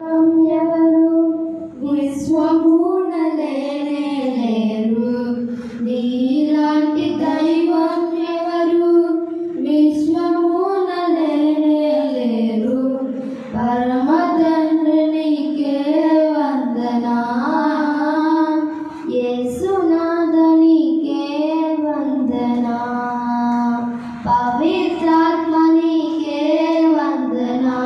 ఎవరు విశ్వమున లేనే లేరు, నీలాంటి దైవం ఎవరు విశ్వమున లేనే లేరు. పరమ తండ్రి నీకే వందనా, యేసునాథ నీకే వందనా, పవిత్రాత్మ నీకే వందనా,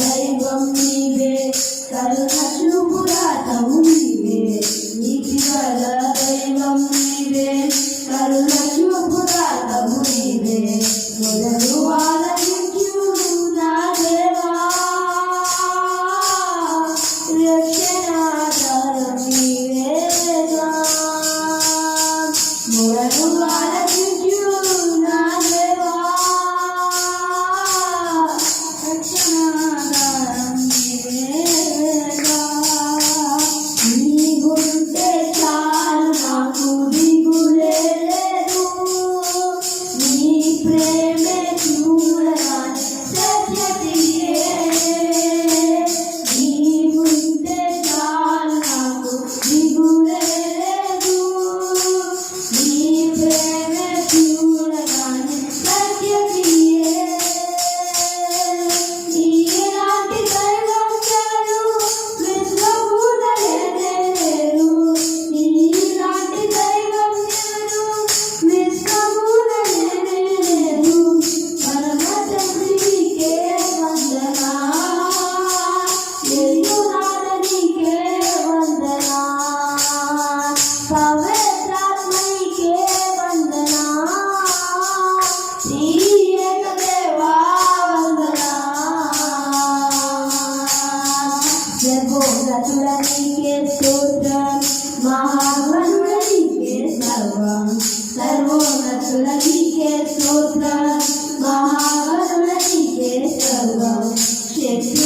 దైవం నీవే, కరుణ చూపురాతము నీవే, నీతి గల దైవం నీవే, కరుణ చూపురాతము నీవే, మొదలు ఆలకించు నా దేవా, రక్షణాధారం నీవేగా, మొదలు ఆలకించు నా దేవా, రక్షణాధారం నీవేగా. నీవుంటే చాలు నాకు దిగులే లేదు, నీ ప్రేమే చూడగానే సత్యతియే. నీవుంటే చాలు నాకు దిగులే లేదు, నీ ప్రేమే చూడగానే సత్యతియే. నీలాంటి దైవం ఎవరు విశ్వమున లేనే లేరు, నీలాంటి దైవం ఎవరు విశ్వమున లేనే లేరు. పరమ తండ్రి నీకే వందనా, యేసునాథ నీకే వందనా, పవిత్రాత్మ నీకే వందనా, త్రియేక దేవా వందనా. సర్వోన్నతుడ నీకే స్తోత్రం, మహాగణుడ నీకే సర్వం, సర్వోన్నతుడ నీకే స్తోత్రం, మహాగణుడ నీకే సర్వం, శక్తి